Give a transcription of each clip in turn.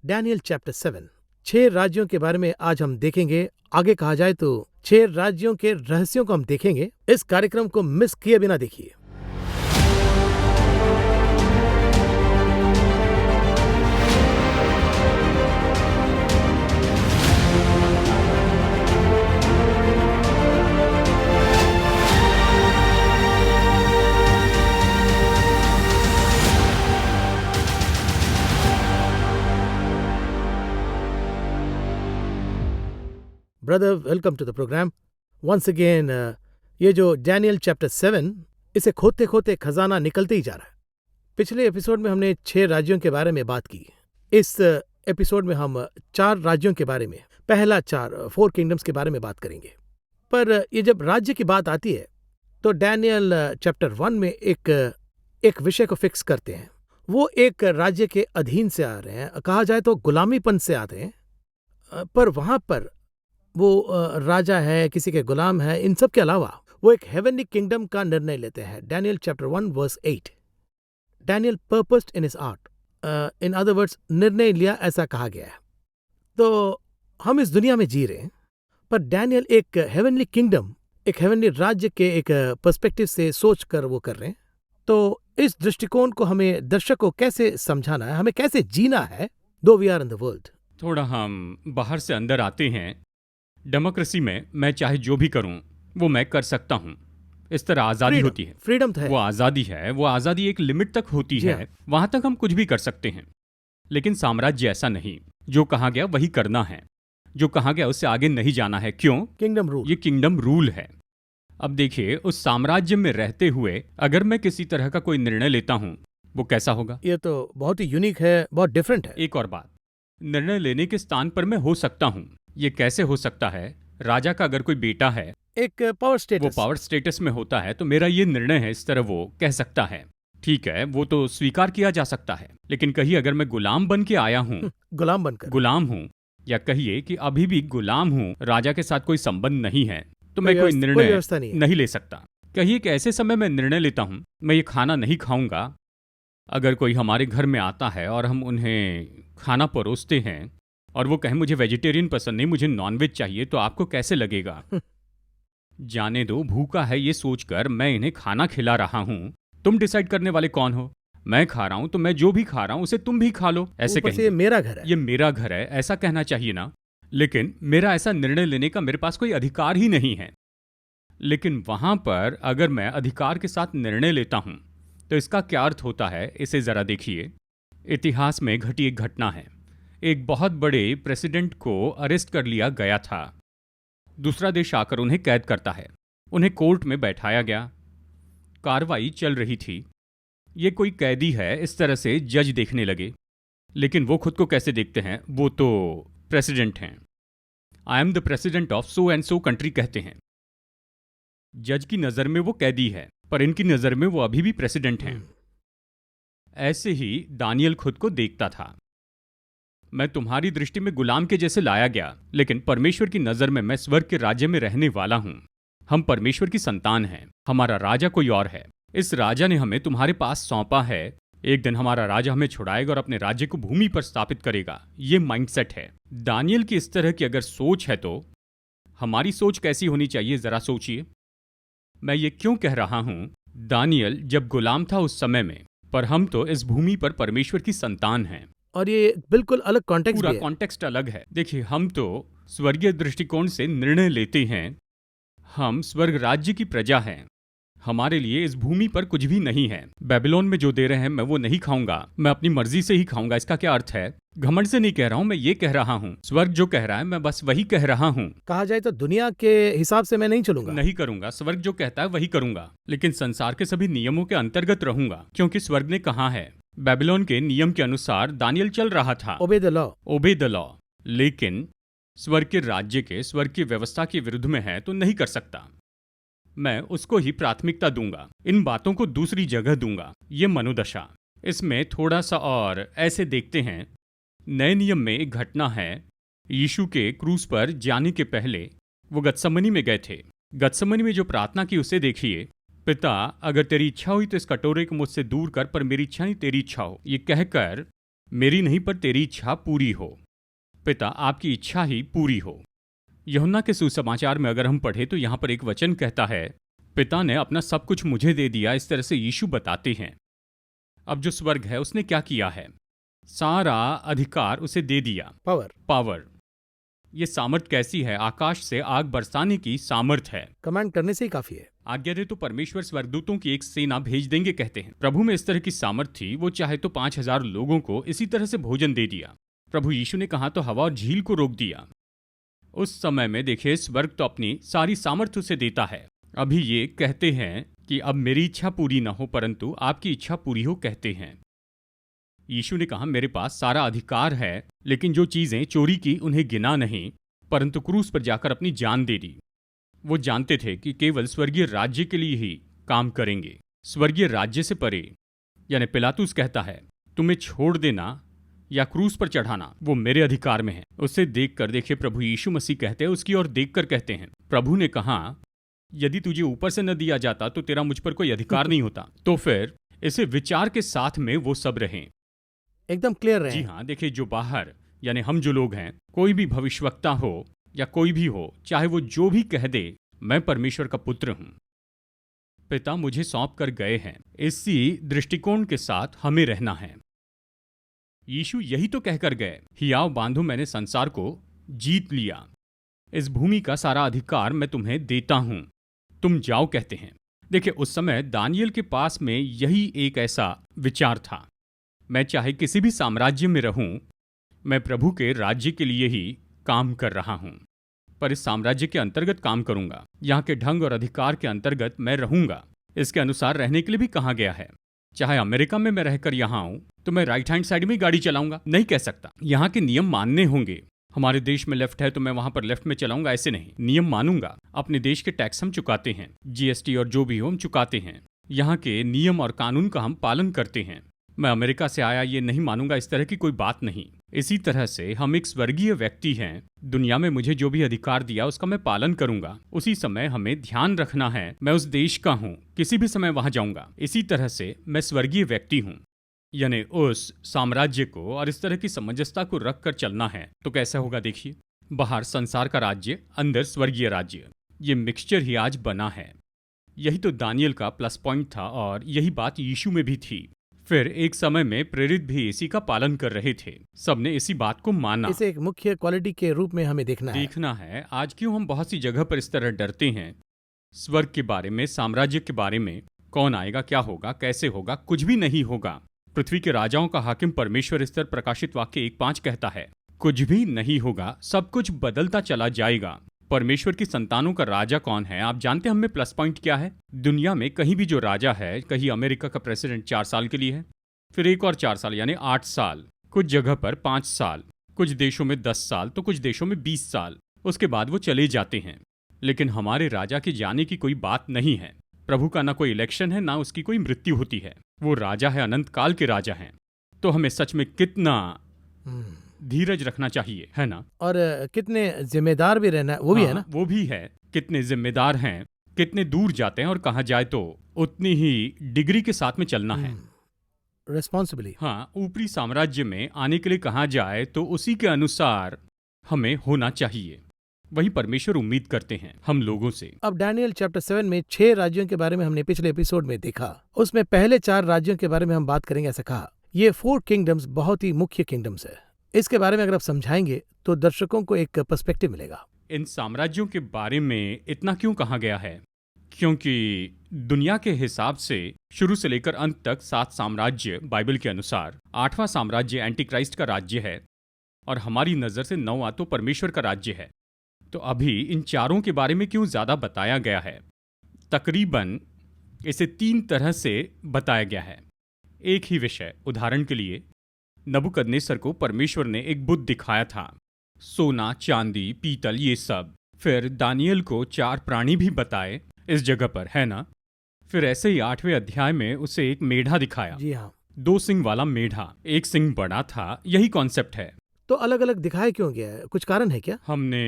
Daniel chapter 7। 6 राज्यों के बारे में आज हम देखेंगे। आगे कहा जाए तो 6 राज्यों के रहस्यों को हम देखेंगे। इस कार्यक्रम को मिस किए बिना देखिए। Brother, welcome to the program once again. ये जो डैनियल चैप्टर 7, इसे खोदते खोदते खजाना निकलते ही जा रहा है। पिछले एपिसोड में हमने 6 राज्यों के बारे में बात की। इस एपिसोड में हम 4 राज्यों के बारे में, पहला 4 किंगडम्स के बारे में बात करेंगे। पर ये जब राज्य की बात आती है तो डैनियल चैप्टर 1 में एक विषय को फिक्स करते हैं। वो एक राज्य के अधीन से आ रहे हैं, कहा जाए तो गुलामीपन से आते हैं। पर वहां पर वो राजा है, किसी के गुलाम है, इन सब के अलावा वो एक हेवनली किंगडम का निर्णय लेते हैं। Daniel chapter 1 verse 8। Daniel purposed in his heart, in other words निर्णय लिया, ऐसा कहा गया है। तो हम इस दुनिया में जी रहे हैं, पर डैनियल एक हेवनली किंगडम, एक हेवनली राज्य के एक पर्सपेक्टिव से सोच कर वो कर रहे हैं। तो इस दृष्टिकोण को हमें दर्शक को कैसे समझाना है, हमें कैसे जीना है, though we are in the world. थोड़ा हम बाहर से अंदर आते हैं। डेमोक्रेसी में मैं चाहे जो भी करूं वो मैं कर सकता हूं। इस तरह आज़ादी होती है, फ्रीडम है। वो आज़ादी है, वो आज़ादी एक लिमिट तक होती है, वहां तक हम कुछ भी कर सकते हैं। लेकिन साम्राज्य ऐसा नहीं। जो कहा गया वही करना है, जो कहा गया उससे आगे नहीं जाना है। क्यों? Kingdom rule. ये किंगडम रूल है। अब देखिए, उस साम्राज्य में रहते हुए अगर मैं किसी तरह का कोई निर्णय लेता हूं, वो कैसा होगा? ये तो बहुत ही यूनिक है, बहुत डिफरेंट है। एक और बात, निर्णय लेने के स्थान पर मैं हो सकता हूं। ये कैसे हो सकता है? राजा का अगर कोई बेटा है, एक पावर स्टेटस, वो पावर स्टेटस में होता है, तो मेरा ये निर्णय है, इस तरह वो कह सकता है। ठीक है, वो तो स्वीकार किया जा सकता है। लेकिन कहीं अगर मैं गुलाम बन के आया हूं, गुलाम हूं, या कहिए कि अभी भी गुलाम हूं, राजा के साथ कोई संबंध नहीं है, तो मैं कोई निर्णय नहीं ले सकता। कहिए कि ऐसे समय मैं निर्णय लेता हूं, मैं ये खाना नहीं खाऊंगा। अगर कोई हमारे घर में आता है और हम उन्हें खाना परोसते हैं और वो कहे मुझे वेजिटेरियन पसंद नहीं, मुझे नॉनवेज चाहिए, तो आपको कैसे लगेगा? जाने दो, भूखा है ये सोचकर मैं इन्हें खाना खिला रहा हूं। तुम डिसाइड करने वाले कौन हो? मैं खा रहा हूं तो मैं जो भी खा रहा हूं उसे तुम भी खा लो, ऐसे कहेंगे। ये मेरा घर है, ये मेरा घर है, ऐसा कहना चाहिए ना। लेकिन मेरा ऐसा निर्णय लेने का मेरे पास कोई अधिकार ही नहीं है। लेकिन वहां पर अगर मैं अधिकार के साथ निर्णय लेता हूं तो इसका क्या अर्थ होता है, इसे जरा देखिए। इतिहास में घटी एक घटना है। एक बहुत बड़े प्रेसिडेंट को अरेस्ट कर लिया गया था। दूसरा देश आकर उन्हें कैद करता है। उन्हें कोर्ट में बैठाया गया। कार्रवाई चल रही थी। ये कोई कैदी है, इस तरह से जज देखने लगे। लेकिन वो खुद को कैसे देखते हैं? वो तो प्रेसिडेंट हैं। I am the president of so and so country कहते हैं। जज की नज़र में वो कैदी है, पर इनकी नज़र में वो अभी भी प्रेसिडेंट हैं। ऐसे ही दानियल खुद को देखता था। मैं तुम्हारी दृष्टि में गुलाम के जैसे लाया गया, लेकिन परमेश्वर की नज़र में मैं स्वर्ग के राज्य में रहने वाला हूं। हम परमेश्वर की संतान हैं। हमारा राजा कोई और है। इस राजा ने हमें तुम्हारे पास सौंपा है। एक दिन हमारा राजा हमें छुड़ाएगा और अपने राज्य को भूमि पर स्थापित करेगा। ये माइंडसेट है। दानियल की इस तरह की अगर सोच है तो हमारी सोच कैसी होनी चाहिए, जरा सोचिए। मैं ये क्यों कह रहा हूं? दानियल जब गुलाम था उस समय में, पर हम तो इस भूमि पर परमेश्वर की संतान हैं। और ये बिल्कुल अलग कॉन्टेक्स्ट, पूरा कॉन्टेक्स्ट अलग है। देखिए, हम तो स्वर्गीय दृष्टिकोण से निर्णय लेते हैं। हम स्वर्ग राज्य की प्रजा हैं। हमारे लिए इस भूमि पर कुछ भी नहीं है। बेबीलोन में जो दे रहे हैं मैं वो नहीं खाऊंगा, मैं अपनी मर्जी से ही खाऊंगा। इसका क्या अर्थ है? घमंड से नहीं कह रहा हूं, मैं ये कह रहा हूं, स्वर्ग जो कह रहा है मैं बस वही कह रहा हूं। कहा जाए तो दुनिया के हिसाब से मैं नहीं चलूंगा, नहीं करूंगा। स्वर्ग जो कहता है वही करूंगा, लेकिन संसार के सभी नियमों के अंतर्गत रहूंगा, क्योंकि स्वर्ग ने कहा है। बेबीलोन के नियम के अनुसार दानियल चल रहा था, obey the law, obey the law. लेकिन स्वर्ग के राज्य के, स्वर्ग की व्यवस्था के विरुद्ध में है तो नहीं कर सकता। मैं उसको ही प्राथमिकता दूंगा, इन बातों को दूसरी जगह दूंगा। ये मनोदशा। इसमें थोड़ा सा और ऐसे देखते हैं। नए नियम में एक घटना है। यीशु के क्रूस पर जाने के पहले वो गत्समनी में गए थे। गत्समनी में जो प्रार्थना की उसे देखिए। पिता, अगर तेरी इच्छा हुई तो इस कटोरे को मुझसे दूर कर, पर मेरी इच्छा नहीं तेरी इच्छा हो। ये कहकर मेरी नहीं पर तेरी इच्छा पूरी हो। पिता, आपकी इच्छा ही पूरी हो। यूहन्ना के सुसमाचार में अगर हम पढ़े तो यहाँ पर एक वचन कहता है, पिता ने अपना सब कुछ मुझे दे दिया। इस तरह से यीशु बताते हैं अब जो स्वर्ग है उसने क्या किया है, सारा अधिकार उसे दे दिया। पावर, ये सामर्थ कैसी है? आकाश से आग बरसाने की सामर्थ है। कमांड करने से ही काफी है। आज्ञा दे तो परमेश्वर स्वर्गदूतों की एक सेना भेज देंगे, कहते हैं। प्रभु में इस तरह की सामर्थ थी, वो चाहे तो 5,000 लोगों को इसी तरह से भोजन दे दिया। प्रभु यीशु ने कहा तो हवा और झील को रोक दिया। उस समय में देखिए, स्वर्ग तो अपनी सारी सामर्थ्य उसे देता है। अभी ये कहते हैं कि अब मेरी इच्छा पूरी ना हो परंतु आपकी इच्छा पूरी हो, कहते हैं। यीशु ने कहा मेरे पास सारा अधिकार है, लेकिन जो चीजें चोरी की उन्हें गिना नहीं, परंतु क्रूस पर जाकर अपनी जान दे दी। वो जानते थे कि केवल स्वर्गीय राज्य के लिए ही काम करेंगे, स्वर्गीय राज्य से परे। यानी पिलातुस कहता है तुम्हें छोड़ देना या क्रूस पर चढ़ाना वो मेरे अधिकार में है। उसे देखकर देखिए, प्रभु यीशु मसीह कहते हैं, उसकी ओर देखकर कहते हैं। प्रभु ने कहा यदि तुझे ऊपर से न दिया जाता तो तेरा मुझ पर कोई अधिकार नहीं होता। तो फिर इसे विचार के साथ में वो सब रहें, एकदम क्लियर रहे। जी हाँ, देखिए जो बाहर यानी हम जो लोग हैं, कोई भी भविष्यवक्ता हो या कोई भी हो, चाहे वो जो भी कह दे, मैं परमेश्वर का पुत्र हूं, पिता मुझे सौंप कर गए हैं, इसी दृष्टिकोण के साथ हमें रहना है। यीशु यही तो कहकर गए, हियाव बांधो मैंने संसार को जीत लिया, इस भूमि का सारा अधिकार मैं तुम्हें देता हूं, तुम जाओ, कहते हैं। देखिए उस समय दानियल के पास में यही एक ऐसा विचार था, मैं चाहे किसी भी साम्राज्य में रहूं, मैं प्रभु के राज्य के लिए ही काम कर रहा हूं, पर इस साम्राज्य के अंतर्गत काम करूंगा, यहाँ के ढंग और अधिकार के अंतर्गत मैं रहूंगा। इसके अनुसार रहने के लिए भी कहा गया है। चाहे अमेरिका में मैं रहकर यहाँ आऊं तो मैं राइट हैंड साइड में गाड़ी चलाऊंगा, नहीं कह सकता। यहाँ के नियम मानने होंगे। हमारे देश में लेफ्ट है तो मैं वहां पर लेफ्ट में चलाऊंगा, ऐसे नहीं, नियम मानूंगा। अपने देश के टैक्स हम चुकाते हैं, जीएसटी और जो भी हो हम चुकाते हैं। यहाँ के नियम और कानून का हम पालन करते हैं। मैं अमेरिका से आया ये नहीं मानूंगा, इस तरह की कोई बात नहीं। इसी तरह से हम एक स्वर्गीय व्यक्ति हैं, दुनिया में मुझे जो भी अधिकार दिया उसका मैं पालन करूंगा। उसी समय हमें ध्यान रखना है मैं उस देश का हूं, किसी भी समय वहां जाऊंगा। इसी तरह से मैं स्वर्गीय व्यक्ति हूं, यानी उस साम्राज्य को और इस तरह की समंजसता को रख कर चलना है। तो कैसा होगा देखिए, बाहर संसार का राज्य, अंदर स्वर्गीय राज्य, ये मिक्सचर ही आज बना है। यही तो दानियल का प्लस पॉइंट था और यही बात यीशु में भी थी। फिर एक समय में प्रेरित भी इसी का पालन कर रहे थे, सबने इसी बात को माना। इसे एक मुख्य क्वालिटी के रूप में हमें देखना है। आज क्यों हम बहुत सी जगह पर इस तरह डरते हैं स्वर्ग के बारे में, साम्राज्य के बारे में, कौन आएगा, क्या होगा, कैसे होगा, कुछ भी नहीं होगा। पृथ्वी के राजाओं का हाकिम परमेश्वर, इस तरह प्रकाशित वाक्य 1:5 कहता है, कुछ भी नहीं होगा, सब कुछ बदलता चला जाएगा। परमेश्वर की संतानों का राजा कौन है आप जानते हैं? हमें प्लस पॉइंट क्या है? दुनिया में कहीं भी जो राजा है, कहीं अमेरिका का प्रेसिडेंट 4 साल के लिए है, फिर एक और 4 साल यानी 8 साल, कुछ जगह पर 5 साल, कुछ देशों में 10 साल तो कुछ देशों में 20 साल, उसके बाद वो चले जाते हैं। लेकिन हमारे राजा के जाने की कोई बात नहीं है। प्रभु का ना कोई इलेक्शन है, ना उसकी कोई मृत्यु होती है। वो राजा है, अनंत काल के राजा हैं। तो हमें सच में कितना धीरज रखना चाहिए, है ना? और कितने जिम्मेदार भी रहना, वो भी है ना? वो भी है, कितने जिम्मेदार हैं, कितने दूर जाते हैं, और कहा जाए तो उतनी ही डिग्री के साथ में चलना है, रिस्पॉन्सिबिलिटी। हाँ, ऊपरी साम्राज्य में आने के लिए कहा जाए तो उसी के अनुसार हमें होना चाहिए। वही परमेश्वर उम्मीद करते हैं हम लोगों से। अब डैनियल चैप्टर 7 में 6 राज्यों के बारे में हमने पिछले एपिसोड में देखा। उसमें पहले 4 राज्यों के बारे में हम बात करेंगे, ऐसा कहा। ये 4 किंगडम्स बहुत ही मुख्य किंगडम्स है। इसके बारे में अगर आप समझाएंगे तो दर्शकों को एक पर्सपेक्टिव मिलेगा। इन साम्राज्यों के बारे में इतना क्यों कहा गया है? क्योंकि दुनिया के हिसाब से शुरू से लेकर अंत तक 7 साम्राज्य बाइबल के अनुसार, 8वां साम्राज्य एंटी क्राइस्ट का राज्य है और हमारी नजर से 9वां तो परमेश्वर का राज्य है। तो अभी इन चारों के बारे में क्यों ज्यादा बताया गया है? तकरीबन इसे 3 तरह से बताया गया है। एक ही विषय, उदाहरण के लिए नबूकदनेस्सर को परमेश्वर ने एक बुत दिखाया था, सोना, चांदी, पीतल, ये सब। फिर दानियल को 4 प्राणी भी बताए इस जगह पर, है ना? फिर ऐसे ही 8वें अध्याय में उसे एक मेढ़ा दिखाया। जी हाँ, 2 सिंग वाला मेढ़ा, एक सिंग बड़ा था। यही कॉन्सेप्ट है। तो अलग अलग दिखाया क्यों गया है? कुछ कारण है क्या? हमने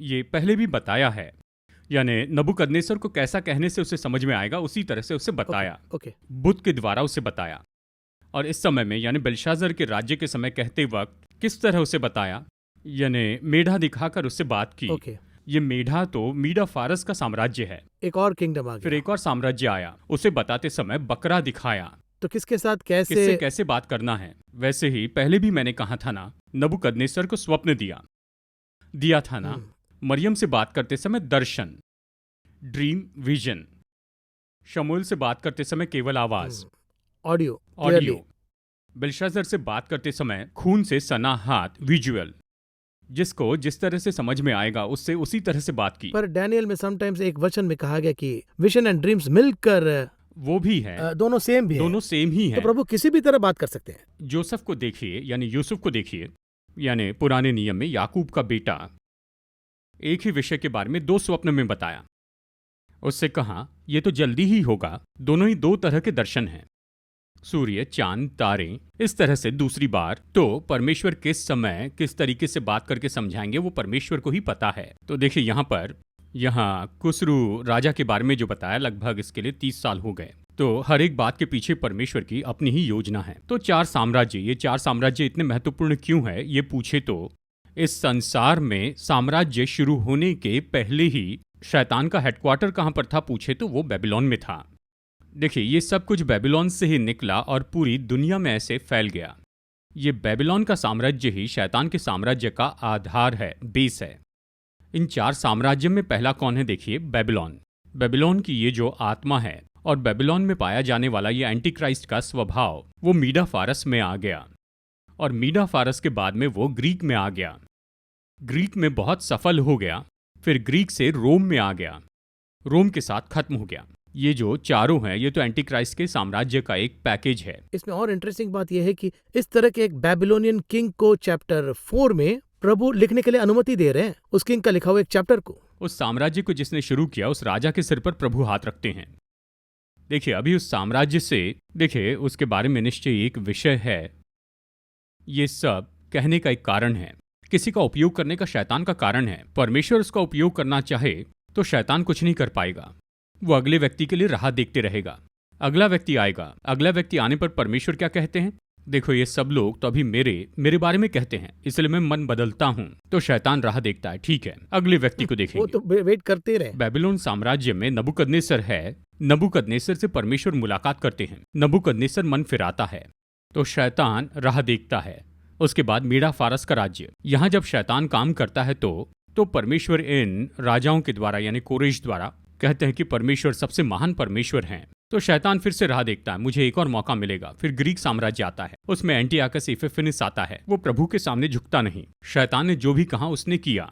ये पहले भी बताया है, यानी नबूकदनेस्सर को कैसा कहने से उसे समझ में आएगा उसी तरह से उसे बताया। ओके। बुत के द्वारा उसे बताया। और इस समय में यानी बेल्शाज़र के राज्य के समय कहते वक्त किस तरह उसे बताया, यानी मेढ़ा दिखाकर उससे बात की। ओके, ये मेढ़ा तो मीडा फारस का साम्राज्य है। एक और किंगडम आ फिर गया। एक और साम्राज्य आया, उसे बताते समय बकरा दिखाया, तो किसके साथ किससे कैसे? कैसे बात करना है। वैसे ही पहले भी मैंने कहा था ना, नबूकदनेस्सर को स्वप्न दिया था ना। मरियम से बात करते समय दर्शन, ड्रीम, विजन। शमूएल से बात करते समय केवल आवाज, ऑडियो, ऑडियो। बेल्शाज़र से बात करते समय खून से सना हाथ, विजुअल। जिसको जिस तरह से समझ में आएगा उससे उसी तरह से बात की। पर डैनियल में समटाइम्स एक वचन में कहा गया कि विजन एंड ड्रीम्स मिलकर वो भी है, दोनों सेम भी है। दोनों सेम ही तो है। प्रभु किसी भी तरह बात कर सकते हैं। जोसेफ को देखिए, यानी यूसुफ को देखिए, यानी पुराने नियम में याकूब का बेटा, एक ही विषय के बारे में 2 स्वप्न में बताया। उससे कहा यह तो जल्दी ही होगा। दोनों ही 2 तरह के दर्शन हैं, सूर्य, चांद, तारे। इस तरह से दूसरी बार तो परमेश्वर किस समय किस तरीके से बात करके समझाएंगे वो परमेश्वर को ही पता है। तो देखिए यहाँ कुसरू राजा के बारे में जो बताया, लगभग इसके लिए 30 साल हो गए। तो हर एक बात के पीछे परमेश्वर की अपनी ही योजना है। तो 4 साम्राज्य, ये 4 साम्राज्य इतने महत्वपूर्ण क्यों है ये पूछे तो इस संसार में साम्राज्य शुरू होने के पहले ही शैतान का हेडक्वार्टर कहाँ पर था पूछे तो वो बेबीलोन में था। देखिए ये सब कुछ बेबीलोन से ही निकला और पूरी दुनिया में ऐसे फैल गया। ये बेबीलोन का साम्राज्य ही शैतान के साम्राज्य का आधार है, बेस है। इन 4 साम्राज्य में पहला कौन है देखिए, बेबीलोन। बेबीलोन की ये जो आत्मा है और बेबीलोन में पाया जाने वाला ये एंटी क्राइस्ट का स्वभाव वो मीडा फारस में आ गया और मीडा फारस के बाद में वो ग्रीक में आ गया। ग्रीक में बहुत सफल हो गया, फिर ग्रीक से रोम में आ गया, रोम के साथ खत्म हो गया। ये जो चारों हैं ये तो एंटी क्राइस्ट के साम्राज्य का एक पैकेज है। इसमें और इंटरेस्टिंग बात यह है कि इस तरह के एक बेबीलोनियन किंग को चैप्टर 4 में प्रभु लिखने के लिए अनुमति दे रहे हैं, उस किंग का लिखा हुआ एक चैप्टर को। उस साम्राज्य को जिसने शुरू किया उस राजा के सिर पर प्रभु हाथ रखते हैं। देखिए अभी उस साम्राज्य से, देखिए उसके बारे में निश्चय एक विषय है। ये सब कहने का एक कारण है, किसी का उपयोग करने का शैतान का कारण है। परमेश्वर उसका उपयोग करना चाहे तो शैतान कुछ नहीं कर पाएगा। वो अगले व्यक्ति के लिए राह देखते रहेगा। अगला व्यक्ति आएगा, अगला व्यक्ति आने पर परमेश्वर क्या कहते हैं, देखो ये सब लोग तो अभी मेरे बारे में कहते हैं, इसलिए मैं मन बदलता हूँ। तो शैतान राह देखता है, ठीक है अगले व्यक्ति को देखेंगे। वो तो वेट करते रहे। बेबीलोन साम्राज्य में नबूकदनेस्सर है, नबूकदनेस्सर से परमेश्वर मुलाकात करते हैं, नबूकदनेस्सर मन फिराता है तो शैतान राह देखता है। उसके बाद मीडा फारस का राज्य, यहाँ जब शैतान काम करता है तो परमेश्वर इन राजाओं के द्वारा यानी कोरेश द्वारा कहते हैं कि परमेश्वर सबसे महान परमेश्वर हैं। तो शैतान फिर से राह देखता है, मुझे एक और मौका मिलेगा। फिर ग्रीक साम्राज्य आता है, उसमें एंटियाकस इफिफेनिस आता है। वो प्रभु के सामने झुकता नहीं, शैतान ने जो भी कहा उसने किया।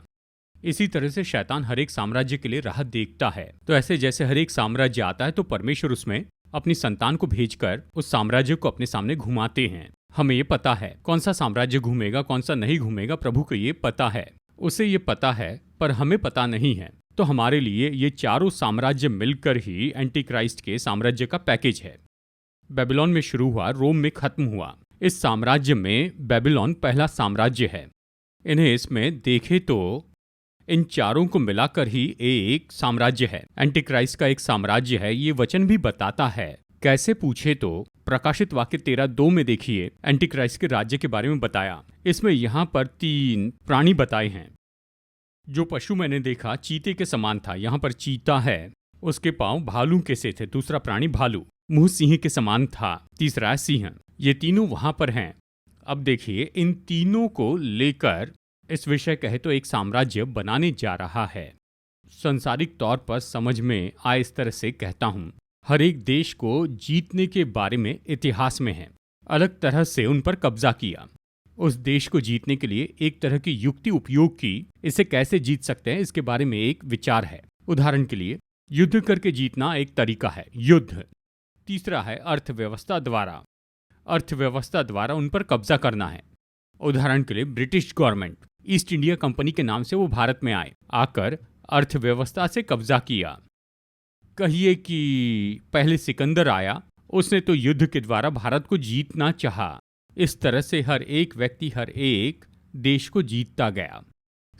इसी तरह से शैतान हर एक साम्राज्य के लिए राह देखता है। तो ऐसे जैसे हर एक साम्राज्य आता है तो परमेश्वर उसमें अपनी संतान को भेजकर उस साम्राज्य को अपने सामने घुमाते हैं। हमें ये पता है कौन सा साम्राज्य घूमेगा कौन सा नहीं घूमेगा, प्रभु को ये पता है, उसे ये पता है, पर हमें पता नहीं है। तो हमारे लिए ये चारों साम्राज्य मिलकर ही एंटी क्राइस्ट के साम्राज्य का पैकेज है। बेबीलोन में शुरू हुआ, रोम में खत्म हुआ। इस साम्राज्य में बेबीलोन पहला साम्राज्य है। इन्हें इसमें देखे तो इन चारों को मिलाकर ही एक साम्राज्य है, एंटी क्राइस्ट का एक साम्राज्य है। ये वचन भी बताता है, कैसे पूछे तो प्रकाशित वाक्य 13:2 में देखिए एंटी क्राइस्ट के राज्य के बारे में बताया। इसमें यहाँ पर 3 प्राणी बताए हैं। जो पशु मैंने देखा चीते के समान था, यहाँ पर चीता है, उसके पांव भालू के से थे। दूसरा प्राणी भालू, मुंह सिंह के समान था। तीसरा सिंह। ये तीनों वहां पर हैं। अब देखिए इन तीनों को लेकर इस विषय कहे तो एक साम्राज्य बनाने जा रहा है। संसारिक तौर पर समझ में आए इस तरह से कहता हूं, हर एक देश को जीतने के बारे में इतिहास में है, अलग तरह से उन पर कब्जा किया। उस देश को जीतने के लिए एक तरह की युक्ति उपयोग की। इसे कैसे जीत सकते हैं इसके बारे में एक विचार है। उदाहरण के लिए युद्ध करके जीतना एक तरीका है, युद्ध। तीसरा है अर्थव्यवस्था द्वारा, अर्थव्यवस्था द्वारा उन पर कब्जा करना है। उदाहरण के लिए British government, east India company के नाम से वो भारत में आए, आकर अर्थव्यवस्था से कब्जा किया। कहिए कि पहले सिकंदर आया, उसने तो युद्ध के द्वारा भारत को जीतना चाहा। इस तरह से हर एक व्यक्ति हर एक देश को जीतता गया।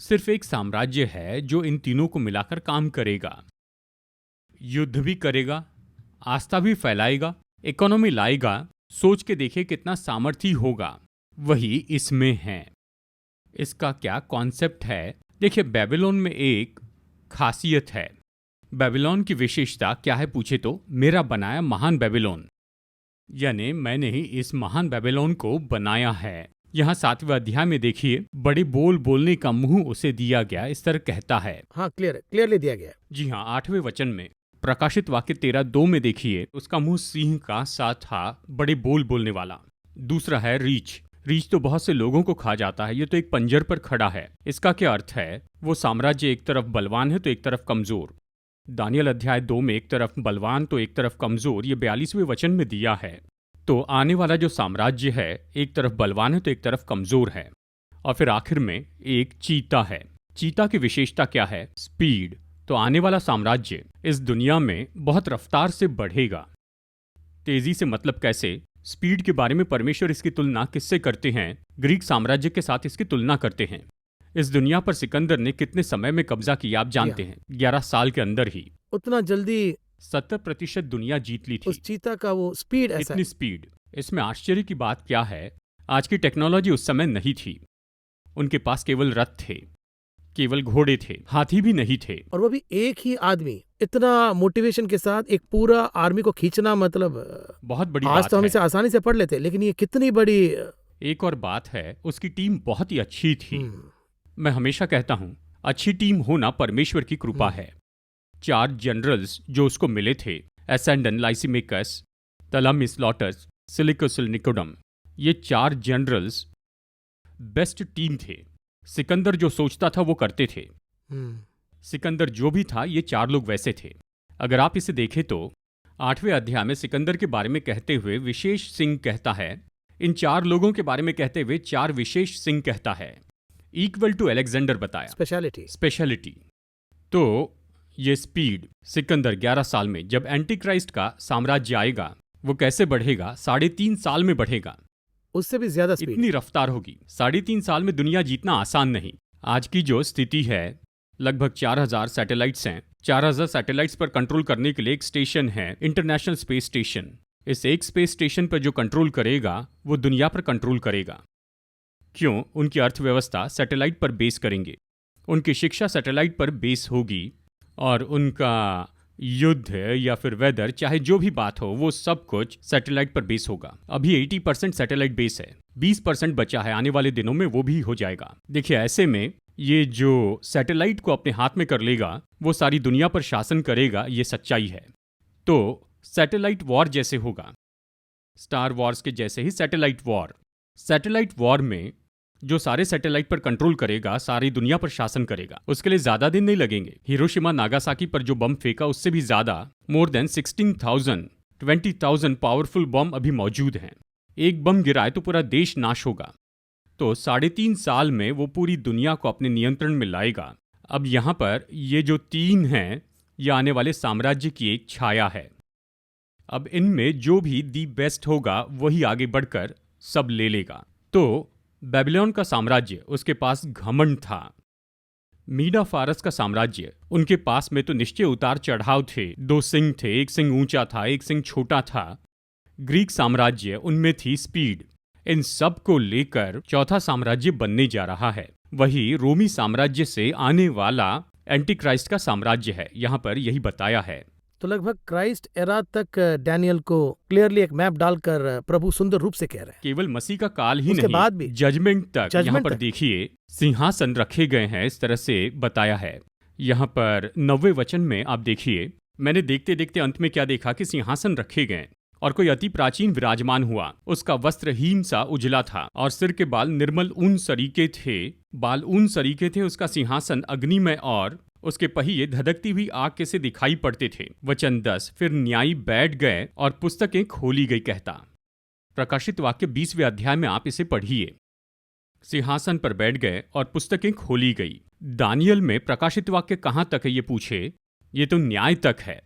सिर्फ एक साम्राज्य है जो इन तीनों को मिलाकर काम करेगा, युद्ध भी करेगा, आस्था भी फैलाएगा, इकोनॉमी लाएगा, सोच के देखिए कितना सामर्थ्य होगा, वही इसमें है। इसका क्या कॉन्सेप्ट है? देखिए, बेबीलोन में एक खासियत है। बेबीलोन की विशेषता क्या है पूछे तो मेरा बनाया महान बेबीलोन, यानी मैंने ही इस महान बेबीलोन को बनाया है। यहाँ 7वें अध्याय में देखिए, बड़े बोल बोलने का मुंह उसे दिया गया, इस तरह कहता है। हाँ, क्लियरली दिया गया है। जी हाँ, 8वें वचन में प्रकाशित वाक्य 13:2 में देखिए, उसका मुंह सिंह का सा था, बड़े बोल बोलने वाला। दूसरा है रीछ। रीछ तो बहुत से लोगों को खा जाता है, ये तो एक पंजर पर खड़ा है। इसका क्या अर्थ है? वो साम्राज्य एक तरफ बलवान है तो एक तरफ कमजोर। दानियल अध्याय 2 में एक तरफ बलवान तो एक तरफ कमजोर, ये 42वें वचन में दिया है। तो आने वाला जो साम्राज्य है, एक तरफ बलवान है तो एक तरफ कमजोर है। और फिर आखिर में एक चीता है। चीता की विशेषता क्या है? स्पीड। तो आने वाला साम्राज्य इस दुनिया में बहुत रफ्तार से बढ़ेगा। तेजी से मतलब कैसे? स्पीड के बारे में परमेश्वर इसकी तुलना किससे करते हैं? ग्रीक साम्राज्य के साथ इसकी तुलना करते हैं। इस दुनिया पर सिकंदर ने कितने समय में कब्जा किया आप जानते हैं? 11 साल के अंदर ही उतना जल्दी 70% दुनिया जीत ली थी। उस चीता का वो स्पीड ऐसा इतनी स्पीड। इसमें आश्चर्य की बात क्या है? आज की टेक्नोलॉजी उस समय नहीं थी। उनके पास केवल रथ थे, केवल घोड़े थे, हाथी भी नहीं थे। और वो भी एक ही आदमी इतना मोटिवेशन के साथ एक पूरा आर्मी को खींचना, मतलब बहुत बड़ी आज बात तो हम है। इसे आसानी से पढ़ लेते, लेकिन ये कितनी बड़ी। एक और बात है, उसकी टीम बहुत ही अच्छी थी। मैं हमेशा कहता हूं, अच्छी टीम होना परमेश्वर की कृपा है। 4 जनरल्स जो उसको मिले थे, एसेंडन, लाइसिमेकस, तलामिस्लॉटस, सिलिकस निकोडम, ये 4 जनरल्स बेस्ट टीम थे। सिकंदर जो सोचता था वो करते थे। सिकंदर जो भी था, ये 4 लोग वैसे थे। अगर आप इसे देखें तो 8वें अध्याय में सिकंदर के बारे में कहते हुए विशेष सिंह कहता है। इन 4 लोगों के बारे में कहते हुए 4 विशेष सिंह कहता है। इक्वल टू अलेक्जेंडर बताया, स्पेशलिटी। तो ये स्पीड सिकंदर 11 साल में, जब एंटी क्राइस्ट का साम्राज्य आएगा, वो कैसे बढ़ेगा? 3.5 साल में बढ़ेगा। उससे भी ज्यादा स्पीड। इतनी रफ्तार होगी। 3.5 साल में दुनिया जीतना आसान नहीं। आज की जो स्थिति है, लगभग 4000 सैटेलाइट्स हैं। 4000 सैटेलाइट्स पर कंट्रोल करने के लिए एक स्टेशन है, इंटरनेशनल स्पेस स्टेशन। इस एक स्पेस स्टेशन पर जो कंट्रोल करेगा, वो दुनिया पर कंट्रोल करेगा। क्यों? उनकी अर्थव्यवस्था सैटेलाइट पर बेस करेंगे, उनकी शिक्षा सैटेलाइट पर बेस होगी, और उनका युद्ध या फिर वेदर, चाहे जो भी बात हो, वो सब कुछ सैटेलाइट पर बेस होगा। अभी 80% सैटेलाइट बेस है, 20% बचा है, आने वाले दिनों में वो भी हो जाएगा। देखिए, ऐसे में ये जो सैटेलाइट को अपने हाथ में कर लेगा, वो सारी दुनिया पर शासन करेगा, ये सच्चाई है। तो सैटेलाइट वॉर जैसे होगा, स्टार वॉर्स के जैसे ही सैटेलाइट वॉर। सैटेलाइट वॉर में जो सारे सैटेलाइट पर कंट्रोल करेगा, सारी दुनिया पर शासन करेगा। उसके लिए ज्यादा दिन नहीं लगेंगे। हिरोशिमा नागासाकी पर जो बम फेंका, उससे भी ज्यादा, मोर देन 16,000, 20,000 पावरफुल बम अभी मौजूद हैं। एक बम गिराए तो पूरा देश नाश होगा। तो 3.5 साल में वो पूरी दुनिया को अपने नियंत्रण में लाएगा। अब यहाँ पर ये जो 3 हैं, ये आने वाले साम्राज्य की एक छाया है। अब इनमें जो भी दी बेस्ट होगा, वही आगे बढ़कर सब ले लेगा। तो बेबीलोन का साम्राज्य, उसके पास घमंड था। मीडा फारस का साम्राज्य, उनके पास में तो निश्चय उतार चढ़ाव थे। 2 सिंह थे, एक सिंह ऊंचा था, एक सिंह छोटा था। ग्रीक साम्राज्य, उनमें थी स्पीड। इन सब को लेकर चौथा साम्राज्य बनने जा रहा है। वही रोमी साम्राज्य से आने वाला एंटी क्राइस्ट का साम्राज्य है। यहाँ पर यही बताया है। तो लगभग क्राइस्ट एरा तक डैनियल को क्लियरली एक मैप डालकर प्रभु सुंदर रूप से कह रहे हैं। केवल मसीह का काल ही उसके नहीं, बाद भी जजमेंट तक। यहाँ पर तक। देखिए, सिंहासन रखे गए हैं, इस तरह से बताया है। यहाँ पर 9वें वचन में आप देखिए, मैंने देखते देखते अंत में क्या देखा कि सिंहासन रखे गए, और कोई अति प्राचीन विराजमान हुआ। उसका वस्त्र हीम सा उजला था, और सिर के बाल निर्मल ऊन सरीके थे। उसका सिंहासन अग्निमय, और उसके पहिए धधकती हुई आग के से दिखाई पड़ते थे। वचन 10, फिर न्यायी बैठ गए और पुस्तकें खोली गई कहता। प्रकाशित वाक्य 20वें अध्याय में आप इसे पढ़िए। सिंहासन पर बैठ गए और पुस्तकें खोली गई। दानियल में प्रकाशित वाक्य कहां तक है ये पूछे, ये तो न्याय तक है।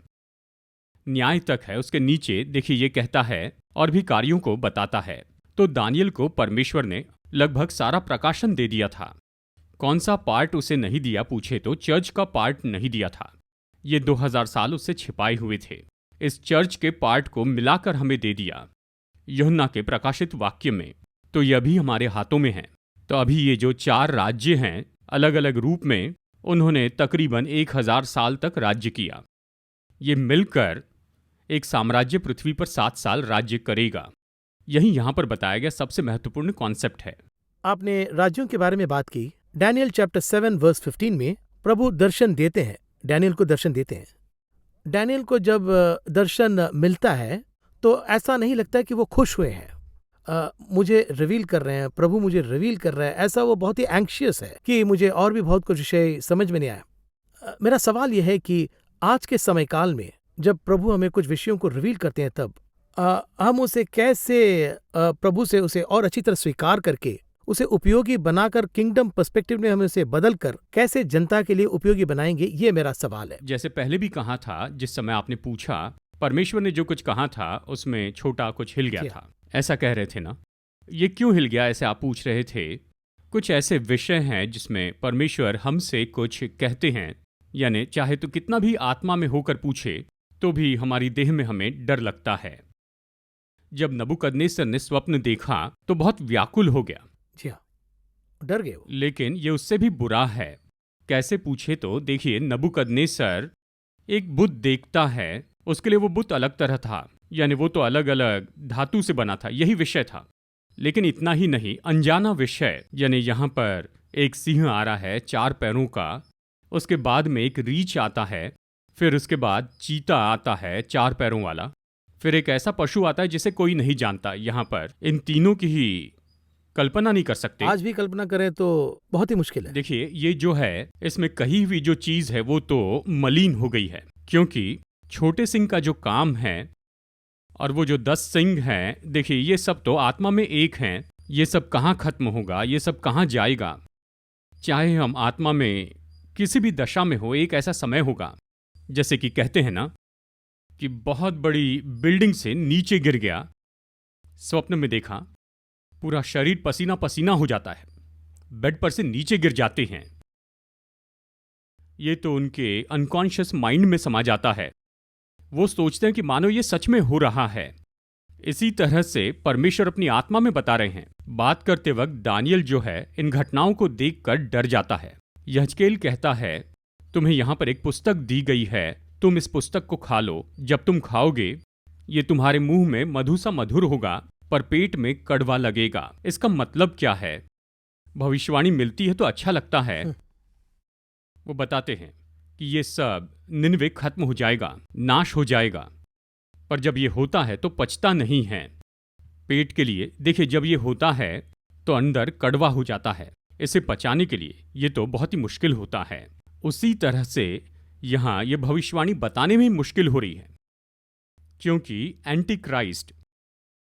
न्याय तक है। उसके नीचे देखिए, ये कहता है और भी कार्यों को बताता है। तो दानियल को परमेश्वर ने लगभग सारा प्रकाशन दे दिया था। कौन सा पार्ट उसे नहीं दिया पूछे तो चर्च का पार्ट नहीं दिया था। ये 2000 साल उससे छिपाए हुए थे। इस चर्च के पार्ट को मिलाकर हमें दे दिया। यूहन्ना के प्रकाशित वाक्य में, तो यह भी हमारे हाथों में है। तो अभी ये जो 4 राज्य हैं, अलग अलग रूप में उन्होंने तकरीबन 1000 साल तक राज्य किया। ये मिलकर एक साम्राज्य पृथ्वी पर 7 साल राज्य करेगा। यही यहां पर बताया गया सबसे महत्वपूर्ण कॉन्सेप्ट है। आपने राज्यों के बारे में बात की। डैनियल चैप्टर 7 वर्स 15 में प्रभु दर्शन देते हैं, डैनियल को दर्शन देते हैं। डैनियल को जब दर्शन मिलता है तो ऐसा नहीं लगता कि वो खुश हुए हैं, मुझे रिवील कर रहे हैं, प्रभु मुझे रिवील कर रहा है, ऐसा वो बहुत ही एंग्शियस है कि मुझे और भी बहुत कुछ विषय समझ में नहीं आया। मेरा सवाल यह है कि आज के समय काल में जब प्रभु हमें कुछ विषयों को रिवील करते हैं, तब हम उसे कैसे प्रभु से उसे और अच्छी तरह स्वीकार करके उसे उपयोगी बनाकर किंगडम पर्सपेक्टिव में हम उसे बदल कर कैसे जनता के लिए उपयोगी बनाएंगे, ये मेरा सवाल है। जैसे पहले भी कहा था, जिस समय आपने पूछा, परमेश्वर ने जो कुछ कहा था उसमें छोटा कुछ हिल गया था, ऐसा कह रहे थे ना। ये क्यों हिल गया, ऐसे आप पूछ रहे थे। कुछ ऐसे विषय हैं जिसमें परमेश्वर हमसे कुछ कहते हैं, यानी चाहे तो कितना भी आत्मा में होकर पूछे तो भी हमारी देह में हमें डर लगता है। जब नबूकदनेस्सर ने स्वप्न देखा तो बहुत व्याकुल हो गया। जी हाँ, डर गए वो। लेकिन ये उससे भी बुरा है। कैसे पूछे तो देखिए, नबूकदनेस्सर एक बुत देखता है, उसके लिए वो बुत अलग तरह था, यानी वो तो अलग अलग धातु से बना था, यही विषय था। लेकिन इतना ही नहीं, अनजाना विषय, यानी यहाँ पर एक सिंह आ रहा है 4 पैरों का, उसके बाद में एक रीछ आता है, फिर उसके बाद चीता आता है 4 पैरों वाला, फिर एक ऐसा पशु आता है जिसे कोई नहीं जानता। यहाँ पर इन तीनों की ही कल्पना नहीं कर सकते। आज भी कल्पना करें तो बहुत ही मुश्किल है। देखिए, ये जो है, इसमें कही हुई जो चीज है वो तो मलिन हो गई है, क्योंकि छोटे सिंह का जो काम है और वो जो 10 सिंह हैं, देखिए ये सब तो आत्मा में एक हैं। ये सब कहाँ खत्म होगा, ये सब कहाँ जाएगा। चाहे हम आत्मा में किसी भी दशा में हो, एक ऐसा समय होगा, जैसे कि कहते हैं ना कि बहुत बड़ी बिल्डिंग से नीचे गिर गया, स्वप्न में देखा, पूरा शरीर पसीना पसीना हो जाता है, बेड पर से नीचे गिर जाते हैं। ये तो उनके अनकॉन्शियस माइंड में समा जाता है। वो सोचते हैं कि मानो ये सच में हो रहा है। इसी तरह से परमेश्वर अपनी आत्मा में बता रहे हैं। बात करते वक्त दानियल जो है, इन घटनाओं को देखकर डर जाता है। यहजकेल कहता है, तुम्हें यहां पर एक पुस्तक दी गई है, तुम इस पुस्तक को खा लो। जब तुम खाओगे, ये तुम्हारे मुंह में मधु सा मधुर होगा, पर पेट में कड़वा लगेगा। इसका मतलब क्या है? भविष्यवाणी मिलती है तो अच्छा लगता है। वो बताते हैं कि ये सब निन्वे खत्म हो जाएगा, नाश हो जाएगा, पर जब ये होता है तो पचता नहीं है पेट के लिए। देखिए, जब ये होता है तो अंदर कड़वा हो जाता है। इसे पचाने के लिए ये तो बहुत ही मुश्किल होता है। उसी तरह से यहाँ ये भविष्यवाणी बताने में मुश्किल हो रही है, क्योंकि एंटी क्राइस्ट,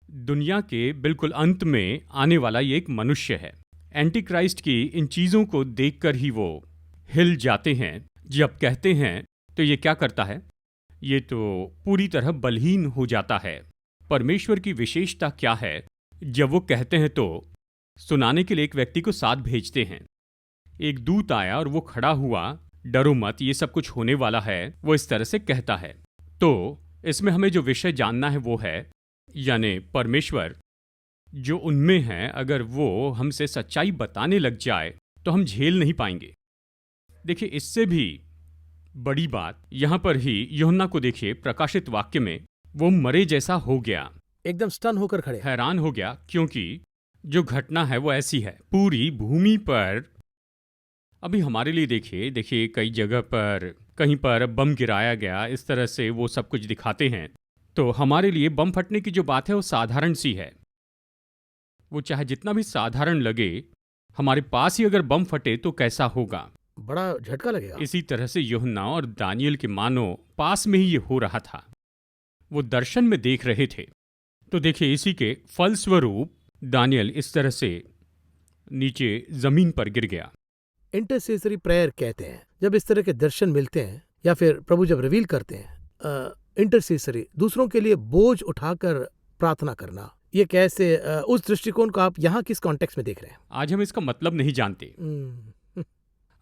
दुनिया के बिल्कुल अंत में आने वाला ये एक मनुष्य है। एंटी क्राइस्ट की इन चीज़ों को देखकर ही वो हिल जाते हैं। जब कहते हैं तो ये क्या करता है? ये तो पूरी तरह बलहीन हो जाता है। परमेश्वर की विशेषता क्या है? जब वो कहते हैं तो सुनाने के लिए एक व्यक्ति को साथ भेजते हैं। एक दूत आया और वो खड़ा हुआ, डरो मत, ये सब कुछ होने वाला है, वो इस तरह से कहता है। तो इसमें हमें जो विषय जानना है वो है, यानी परमेश्वर जो उनमें है, अगर वो हमसे सच्चाई बताने लग जाए तो हम झेल नहीं पाएंगे। देखिए, इससे भी बड़ी बात यहां पर ही यूहन्ना को देखिए, प्रकाशित वाक्य में वो मरे जैसा हो गया, एकदम स्टन होकर खड़े, हैरान हो गया, क्योंकि जो घटना है वो ऐसी है। पूरी भूमि पर अभी हमारे लिए देखिए कई जगह पर कहीं पर बम गिराया गया, इस तरह से वो सब कुछ दिखाते हैं। तो हमारे लिए बम फटने की जो बात है वो साधारण सी है। वो चाहे जितना भी साधारण लगे, हमारे पास ही अगर बम फटे तो कैसा होगा, बड़ा झटका लगेगा। इसी तरह से यूहन्ना और दानियल के मानो पास में ही ये हो रहा था। वो दर्शन में देख रहे थे। तो देखिए, इसी के फलस्वरूप दानियल इस तरह से नीचे जमीन पर गिर गया। इंटरसेसरी प्रेयर कहते हैं, जब इस तरह के दर्शन मिलते हैं या फिर प्रभु जब रिवील करते हैं, इंटरसेसरी, दूसरों के लिए बोझ उठाकर प्रार्थना करना, ये कैसे, उस दृष्टिकोण को आप यहाँ किस कॉन्टेक्स्ट में देख रहे हैं? आज हम इसका मतलब नहीं जानते।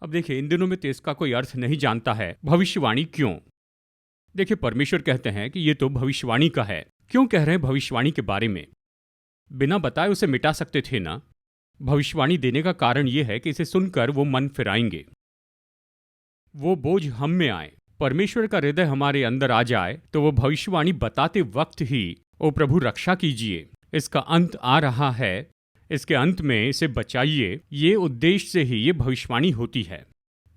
अब देखिए, इन दिनों में तो इसका कोई अर्थ नहीं जानता है। भविष्यवाणी क्यों? देखिए, परमेश्वर कहते हैं कि ये तो भविष्यवाणी का है। क्यों कह रहे हैं भविष्यवाणी के बारे में? बिना बताए उसे मिटा सकते थे ना। भविष्यवाणी देने का कारण यह है कि इसे सुनकर वो मन फिराएंगे, वो बोझ हम में आए, परमेश्वर का हृदय हमारे अंदर आ जाए, तो वो भविष्यवाणी बताते वक्त ही ओ प्रभु रक्षा कीजिए, इसका अंत आ रहा है, इसके अंत में इसे बचाइए, ये उद्देश्य से ही ये भविष्यवाणी होती है।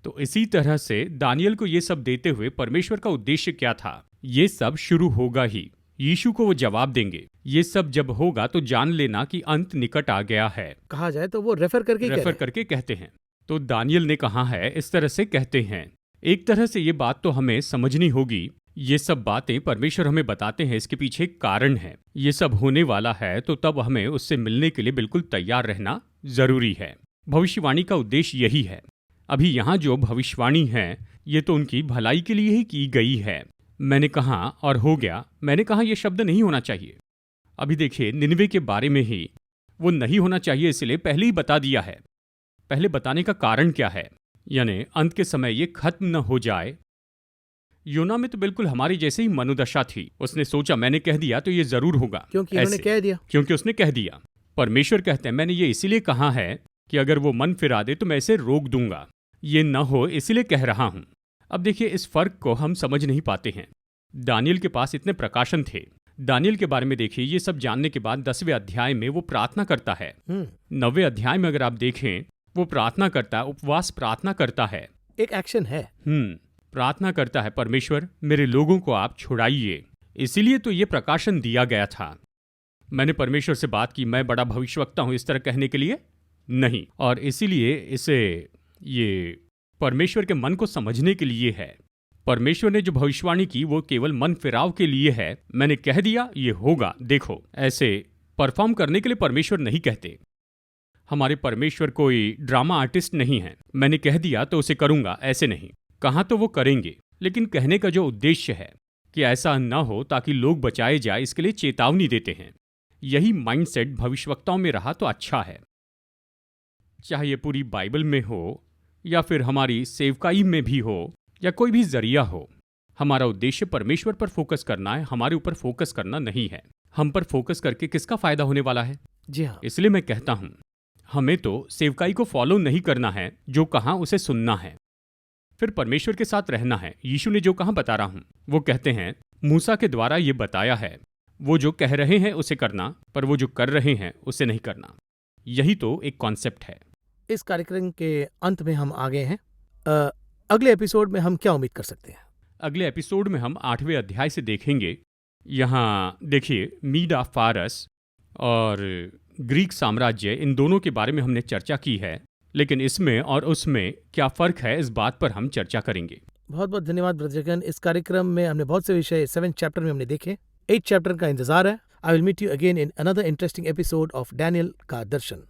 तो इसी तरह से दानियल को ये सब देते हुए परमेश्वर का उद्देश्य क्या था? ये सब शुरू होगा ही, यीशु को वो जवाब देंगे। ये सब जब होगा तो जान लेना कि अंत निकट आ गया है। कहा जाए तो वो रेफर करके कहते हैं। तो दानियल ने कहा है, इस तरह से कहते हैं। एक तरह से ये बात तो हमें समझनी होगी। ये सब बातें परमेश्वर हमें बताते हैं, इसके पीछे एक कारण है। ये सब होने वाला है तो तब हमें उससे मिलने के लिए बिल्कुल तैयार रहना जरूरी है। भविष्यवाणी का उद्देश्य यही है। अभी यहाँ जो भविष्यवाणी है ये तो उनकी भलाई के लिए ही की गई है। मैंने कहा और हो गया, मैंने कहा यह शब्द नहीं होना चाहिए। अभी देखिए, निनवे के बारे में ही वो नहीं होना चाहिए, इसलिए पहले ही बता दिया है। पहले बताने का कारण क्या है? यानी अंत के समय ये खत्म न हो जाए। योना में तो बिल्कुल हमारी जैसे ही मनोदशा थी। उसने सोचा मैंने कह दिया तो ये जरूर होगा, क्योंकि उसने कह दिया। परमेश्वर कहते हैं मैंने ये इसीलिए कहा है कि अगर वो मन फिरा दे तो मैं इसे रोक दूंगा, ये न हो इसलिए कह रहा हूं। अब देखिए, इस फर्क को हम समझ नहीं पाते हैं। दानियल के पास इतने प्रकाशन थे। दानियल के बारे में देखिए, ये सब जानने के बाद 10वें अध्याय में वो प्रार्थना करता है। 9वें अध्याय में अगर आप देखें, वो प्रार्थना करता है, उपवास प्रार्थना करता है, एक एक्शन है। प्रार्थना करता है, परमेश्वर मेरे लोगों को आप छुड़ाइए। इसीलिए तो ये प्रकाशन दिया गया था। मैंने परमेश्वर से बात की, मैं बड़ा भविष्यवक्ता हूं इस तरह कहने के लिए नहीं, और इसीलिए इसे ये परमेश्वर के मन को समझने के लिए है। परमेश्वर ने जो भविष्यवाणी की वो केवल मन फिराव के लिए है। मैंने कह दिया ये होगा, देखो। ऐसे परफॉर्म करने के लिए परमेश्वर नहीं कहते। हमारे परमेश्वर कोई ड्रामा आर्टिस्ट नहीं है। मैंने कह दिया तो उसे करूंगा, ऐसे नहीं। कहा तो वो करेंगे, लेकिन कहने का जो उद्देश्य है कि ऐसा न हो ताकि लोग बचाए जाए, इसके लिए चेतावनी देते हैं। यही माइंडसेट भविष्यवक्ताओं में रहा तो अच्छा है। चाहे ये पूरी बाइबल में हो या फिर हमारी सेवकाई में भी हो या कोई भी जरिया हो, हमारा उद्देश्य परमेश्वर पर फोकस करना है, हमारे ऊपर फोकस करना नहीं है। हम पर फोकस करके किसका फायदा होने वाला है? जी हाँ। इसलिए मैं कहता हूं, हमें तो सेवकाई को फॉलो नहीं करना है, जो कहा उसे सुनना है, फिर परमेश्वर के साथ रहना है। यीशु ने जो कहा बता रहा हूं, वो कहते हैं मूसा के द्वारा ये बताया है, वो जो कह रहे हैं उसे करना, पर वो जो कर रहे हैं उसे नहीं करना। यही तो एक कॉन्सेप्ट है। इस कार्यक्रम के अंत में हम आ गए हैं। अगले एपिसोड में हम क्या उम्मीद कर सकते हैं? अगले एपिसोड में हम 8वें अध्याय से देखेंगे। यहाँ देखिए, मीडा फारस और ग्रीक साम्राज्य, इन दोनों के बारे में हमने चर्चा की है, लेकिन इसमें और उसमें क्या फर्क है, इस बात पर हम चर्चा करेंगे। बहुत बहुत धन्यवाद ब्रदर जगन। इस कार्यक्रम में हमने बहुत से विषय 7 चैप्टर में हमने देखे। 8 चैप्टर का इंतजार है। I will meet you again in another interesting episode of Daniel का दर्शन।